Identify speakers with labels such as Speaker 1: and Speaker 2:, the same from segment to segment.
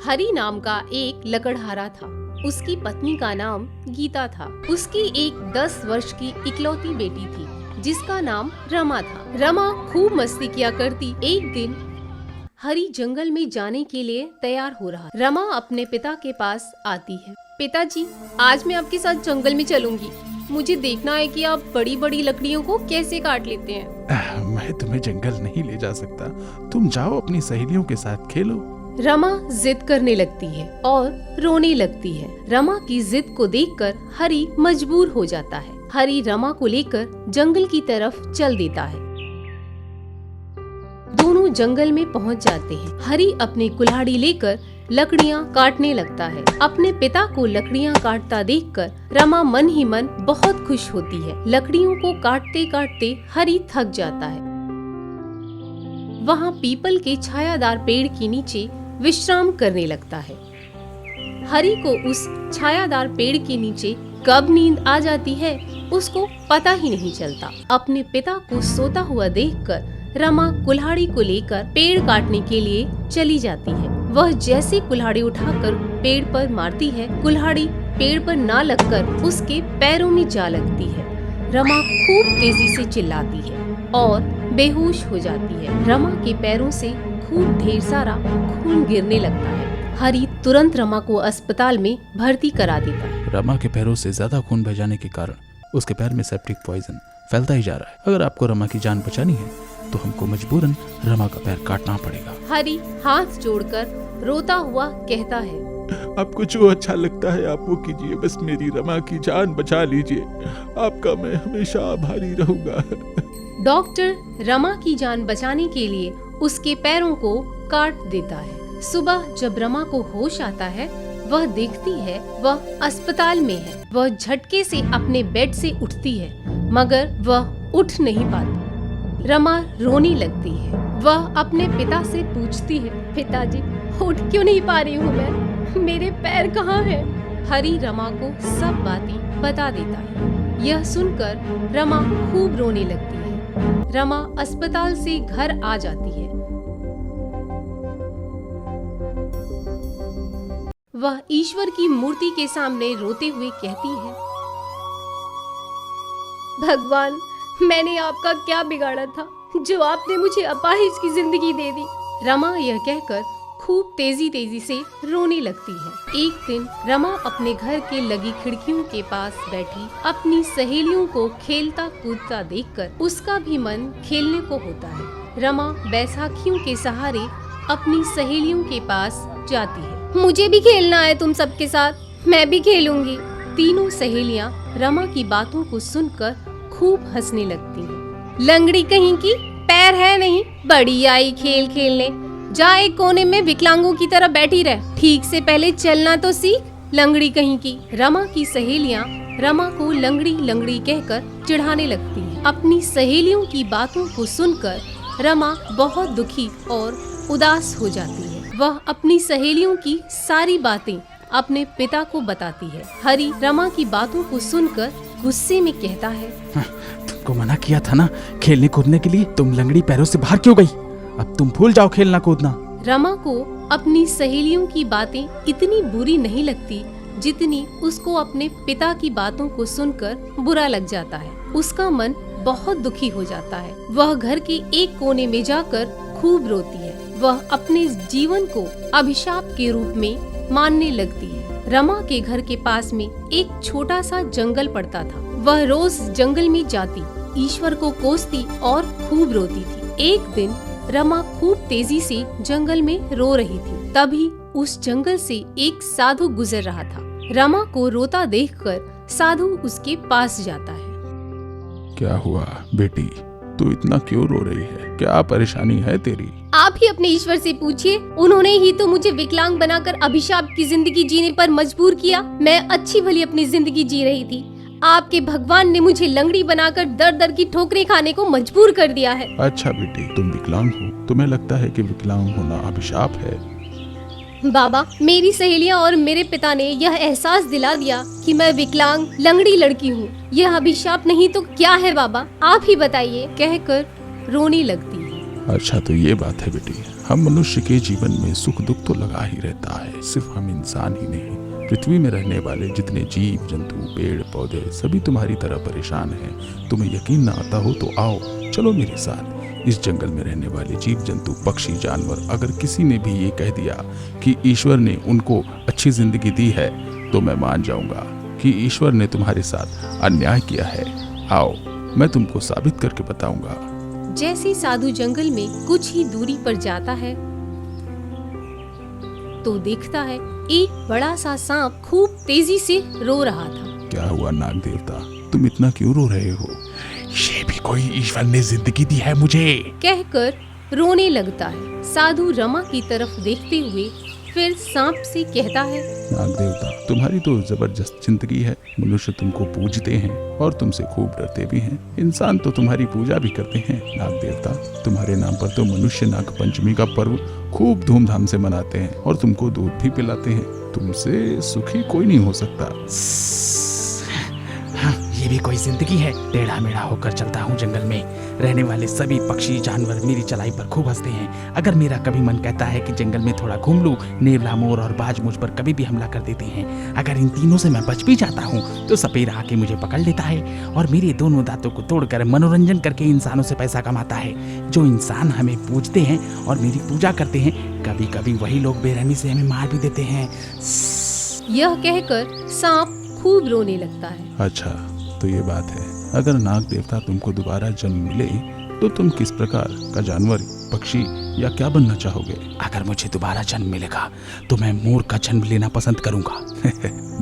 Speaker 1: हरि नाम का एक लकड़हारा था। उसकी पत्नी का नाम गीता था। उसकी एक 10 वर्ष की इकलौती बेटी थी जिसका नाम रमा था। रमा खूब मस्ती किया करती। एक दिन हरि जंगल में जाने के लिए तैयार हो रहा। रमा अपने पिता के पास आती है। पिताजी, आज मैं आपके साथ जंगल में चलूंगी। मुझे देखना है कि आप बड़ी बड़ी लकड़ियों को कैसे काट लेते हैं।
Speaker 2: मैं तुम्हें जंगल नहीं ले जा सकता। तुम जाओ अपनी सहेलियों के साथ खेलो।
Speaker 1: रमा जिद करने लगती है और रोने लगती है। रमा की जिद को देखकर हरि मजबूर हो जाता है। हरि रमा को लेकर जंगल की तरफ चल देता है। दोनों जंगल में पहुंच जाते हैं। हरि अपनी कुल्हाड़ी लेकर लकड़ियां काटने लगता है। अपने पिता को लकड़ियां काटता देखकर रमा मन ही मन बहुत खुश होती है। लकड़ियों को काटते काटते हरि थक जाता है। वहाँ पीपल के छायादार पेड़ के नीचे विश्राम करने लगता है। हरि को उस छायादार पेड़ के नीचे कब नींद आ जाती है उसको पता ही नहीं चलता। अपने पिता को सोता हुआ देखकर रमा कुल्हाड़ी को लेकर पेड़ काटने के लिए चली जाती है। वह जैसे कुल्हाड़ी उठाकर पेड़ पर मारती है, कुल्हाड़ी पेड़ पर ना लगकर उसके पैरों में जा लगती है। रमा खूब तेजी से चिल्लाती है और बेहोश हो जाती है। रमा के पैरों से खूब ढेर सारा खून गिरने लगता है। हरि तुरंत रमा को अस्पताल में भर्ती करा देता है।
Speaker 2: रमा के पैरों से ज्यादा खून बह जाने के कारण उसके पैर में सेप्टिक पॉइजन फैलता ही जा रहा है। अगर आपको रमा की जान बचानी है तो हमको मजबूरन रमा का पैर काटना पड़ेगा।
Speaker 1: हरि हाथ जोड़कर रोता हुआ कहता है,
Speaker 2: आपको जो अच्छा लगता है आप वो कीजिए, बस मेरी रमा की जान बचा लीजिए। आपका मैं हमेशा आभारी रहूंगा।
Speaker 1: डॉक्टर रमा की जान बचाने के लिए उसके पैरों को काट देता है। सुबह जब रमा को होश आता है, वह देखती है वह अस्पताल में है। वह झटके से अपने बेड से उठती है मगर वह उठ नहीं पाती। रमा रोने लगती है। वह अपने पिता से पूछती है, पिताजी, उठ क्यों नहीं पा रही हूँ मैं? मेरे पैर कहाँ हैं? हरि रमा को सब बातें बता देता है। यह सुनकर रमा खूब रोने लगती है। रमा अस्पताल से घर आ जाती है। वह ईश्वर की मूर्ति के सामने रोते हुए कहती है, भगवान, मैंने आपका क्या बिगाड़ा था जो आपने मुझे अपाहिज की जिंदगी दे दी। रमा यह कहकर खूब तेजी से रोने लगती है। एक दिन रमा अपने घर के लगी खिड़कियों के पास बैठी अपनी सहेलियों को खेलता कूदता देखकर उसका भी मन खेलने को होता है। रमा बैसाखियों के सहारे अपनी सहेलियों के पास जाती है। मुझे भी खेलना है तुम सबके साथ, मैं भी खेलूंगी। तीनों सहेलियां रमा की बातों को सुनकर खूब हंसने लगती हैं। लंगड़ी कहीं की, पैर है नहीं, बड़ी आई खेल खेलने। जा एक कोने में विकलांगों की तरह बैठी रह, ठीक से पहले चलना तो सीख, लंगड़ी कहीं की। रमा की सहेलियां रमा को लंगड़ी लंगड़ी कहकर चिढ़ाने लगती हैं। अपनी सहेलियों की बातों को सुनकर रमा बहुत दुखी और उदास हो जाती है। वह अपनी सहेलियों की सारी बातें अपने पिता को बताती है। हरि रमा की बातों को सुनकर गुस्से में कहता है,
Speaker 2: तुमको मना किया था ना खेलने कूदने के लिए, तुम लंगड़ी पैरों से बाहर क्यों गई? अब तुम भूल जाओ खेलना कूदना।
Speaker 1: रमा को अपनी सहेलियों की बातें इतनी बुरी नहीं लगती जितनी उसको अपने पिता की बातों को सुनकर बुरा लग जाता है। उसका मन बहुत दुखी हो जाता है। वह घर के एक कोने में जाकर खूब रोती है। वह अपने जीवन को अभिशाप के रूप में मानने लगती है। रमा के घर के पास में एक छोटा सा जंगल पड़ता था। वह रोज जंगल में जाती, ईश्वर को कोसती और खूब रोती थी। एक दिन रमा खूब तेजी से जंगल में रो रही थी। तभी उस जंगल से एक साधु गुजर रहा था। रमा को रोता देखकर साधु उसके पास जाता है।
Speaker 2: क्या हुआ बेटी, तू इतना क्यों रो रही है? क्या परेशानी है तेरी?
Speaker 1: आप ही अपने ईश्वर से पूछिए, उन्होंने ही तो मुझे विकलांग बनाकर अभिशाप की जिंदगी जीने पर मजबूर किया। मैं अच्छी भली अपनी जिंदगी जी रही थी। आपके भगवान ने मुझे लंगड़ी बनाकर दर दर की ठोकरें खाने को मजबूर कर दिया है।
Speaker 2: अच्छा बेटी, तुम विकलांग हो, तुम्हें लगता है कि विकलांग होना अभिशाप है?
Speaker 1: बाबा, मेरी सहेलियां और मेरे पिता ने यह एहसास दिला दिया कि मैं विकलांग लंगड़ी लड़की हूँ। यह अभिशाप नहीं तो क्या है बाबा, आप ही बताइए, कहकर रोने लगती है।
Speaker 2: अच्छा तो ये बात है बेटी, हम मनुष्य के जीवन में सुख दुख तो लगा ही रहता है। सिर्फ हम इंसान ही नहीं, पृथ्वी में रहने वाले जितने जीव जंतु पेड़ पौधे सभी तुम्हारी तरह परेशान हैं। तुम्हें यकीन ना आता हो तो आओ चलो मेरे साथ। इस जंगल में रहने वाले जीव जंतु पक्षी जानवर, अगर किसी ने भी ये कह दिया कि ईश्वर ने उनको अच्छी जिंदगी दी है तो मैं मान जाऊंगा कि ईश्वर ने तुम्हारे साथ अन्याय किया है। आओ मैं तुमको साबित करके बताऊंगा।
Speaker 1: जैसे साधु जंगल में कुछ ही दूरी पर जाता है तो देखता है एक बड़ा सा सांप खूब तेजी से रो रहा था।
Speaker 2: क्या हुआ नाग देवता, तुम इतना क्यों रो रहे हो?
Speaker 3: ये भी कोई ईश्वर ने जिंदगी दी है मुझे,
Speaker 1: कहकर रोने लगता है। साधु रमा की तरफ देखते हुए फिर सांप से कहता है,
Speaker 2: नाग देवता तुम्हारी तो जबरदस्त जिंदगी है। मनुष्य तुमको पूजते हैं और तुमसे खूब डरते भी हैं। इंसान तो तुम्हारी पूजा भी करते हैं। नाग देवता तुम्हारे नाम पर तो मनुष्य नाग पंचमी का पर्व खूब धूमधाम से मनाते हैं और तुमको दूध भी पिलाते हैं। तुमसे सुखी कोई नहीं हो सकता।
Speaker 3: हाँ, ये भी कोई जिंदगी है। टेढ़ा मेढ़ा होकर चलता हूँ जंगल में, रहने वाले सभी पक्षी जानवर मेरी चलाई पर खूब हंसते हैं। अगर मेरा कभी मन कहता है कि जंगल में थोड़ा घूम लूं, नेवला मोर और बाज मुझ पर कभी भी हमला कर देते हैं। अगर इन तीनों से मैं बच भी जाता हूँ तो सपेरा आके मुझे पकड़ लेता है और मेरे दोनों दांतों को तोड़कर मनोरंजन करके इंसानों से पैसा कमाता है। जो इंसान हमें पूजते हैं और मेरी पूजा करते हैं, कभी कभी वही लोग बेरहमी से हमें मार भी देते हैं।
Speaker 1: यह कहकर सांप खूब रोने लगता है।
Speaker 2: अच्छा तो ये बात है। अगर नाग देवता तुमको दोबारा जन्म मिले तो तुम किस प्रकार का जानवर, पक्षी या क्या बनना चाहोगे?
Speaker 3: अगर मुझे दोबारा जन्म मिलेगा तो मैं मोर का जन्म लेना पसंद करूंगा।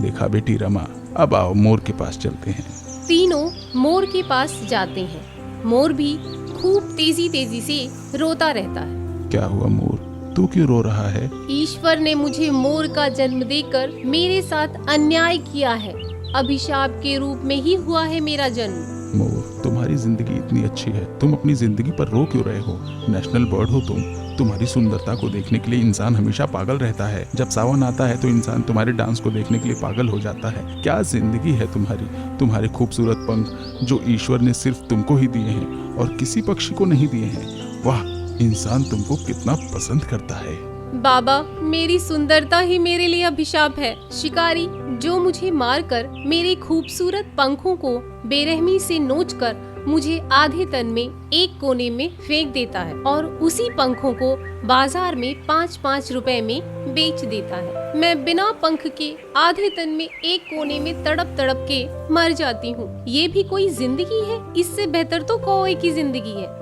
Speaker 2: देखा बेटी रमा, अब आओ मोर के पास चलते हैं।
Speaker 1: तीनों मोर के पास जाते हैं। मोर भी खूब तेजी तेजी से रोता रहता है।
Speaker 2: क्या हुआ मोर, तू क्यों रो रहा है?
Speaker 1: ईश्वर ने मुझे मोर का जन्म देकर मेरे साथ अन्याय किया है। अभिशाप के रूप में ही हुआ है मेरा जन्म।
Speaker 2: मोर तुम्हारी जिंदगी इतनी अच्छी है, तुम अपनी जिंदगी पर रो क्यों रहे हो? नेशनल बर्ड हो तुम। तुम्हारी सुंदरता को देखने के लिए इंसान हमेशा पागल रहता है। जब सावन आता है तो इंसान तुम्हारे डांस को देखने के लिए पागल हो जाता है। क्या जिंदगी है तुम्हारी, तुम्हारे खूबसूरत पंख जो ईश्वर ने सिर्फ तुमको ही दिए हैं और किसी पक्षी को नहीं दिए हैं। वाह, इंसान तुमको कितना पसंद करता है।
Speaker 1: बाबा, मेरी सुंदरता ही मेरे लिए अभिशाप है। शिकारी जो मुझे मारकर मेरे खूबसूरत पंखों को बेरहमी से नोचकर मुझे आधे तन में एक कोने में फेंक देता है और उसी पंखों को बाजार में 5-5 रुपए में बेच देता है। मैं बिना पंख के आधे तन में एक कोने में तड़प तड़प के मर जाती हूँ। ये भी कोई जिंदगी है? इससे बेहतर तो कौवे की जिंदगी है।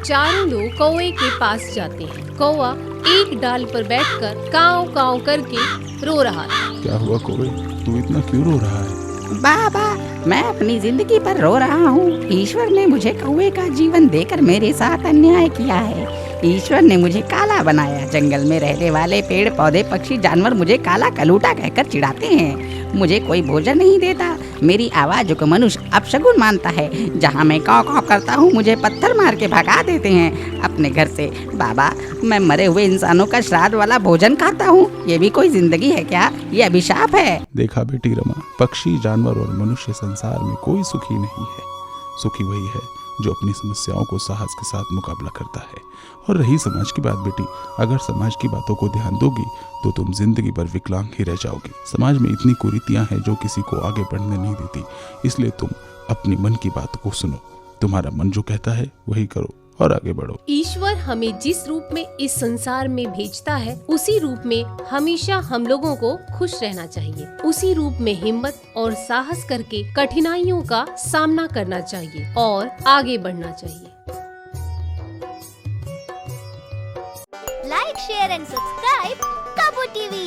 Speaker 1: चारों लोग कौवे के पास जाते हैं। कौवा एक डाल पर बैठकर काव काव करके रो रहा है।
Speaker 2: क्या हुआ कौवे, तू इतना क्यों रो रहा है?
Speaker 4: बाबा, मैं अपनी जिंदगी पर रो रहा हूँ। ईश्वर ने मुझे कौवे का जीवन देकर मेरे साथ अन्याय किया है। ईश्वर ने मुझे काला बनाया। जंगल में रहने वाले पेड़ पौधे पक्षी जानवर मुझे काला कलूटा कहकर चिढ़ाते हैं। मुझे कोई भोजन नहीं देता। मेरी आवाज़ को मनुष्य अपशगुन मानता है। जहाँ मैं काव काव करता हूँ मुझे पत्थर मार के भगा देते हैं अपने घर से। बाबा, मैं मरे हुए इंसानों का श्राद्ध वाला भोजन खाता हूँ। ये भी कोई जिंदगी है क्या? ये अभिशाप है।
Speaker 2: देखा बेटी रमा, पक्षी जानवर और मनुष्य संसार में कोई सुखी नहीं है। सुखी वही है जो अपनी समस्याओं को साहस के साथ मुकाबला करता है। और रही समाज की बात बेटी, अगर समाज की बातों को ध्यान दोगी तो तुम जिंदगी भर विकलांग ही रह जाओगी। समाज में इतनी कुरीतियां हैं जो किसी को आगे बढ़ने नहीं देती। इसलिए तुम अपनी मन की बात को सुनो। तुम्हारा मन जो कहता है वही करो और आगे बढ़ो।
Speaker 1: ईश्वर हमें जिस रूप में इस संसार में भेजता है उसी रूप में हमेशा हम लोगों को खुश रहना चाहिए। उसी रूप में हिम्मत और साहस करके कठिनाइयों का सामना करना चाहिए और आगे बढ़ना चाहिए।
Speaker 5: Like, share and subscribe Kabu TV.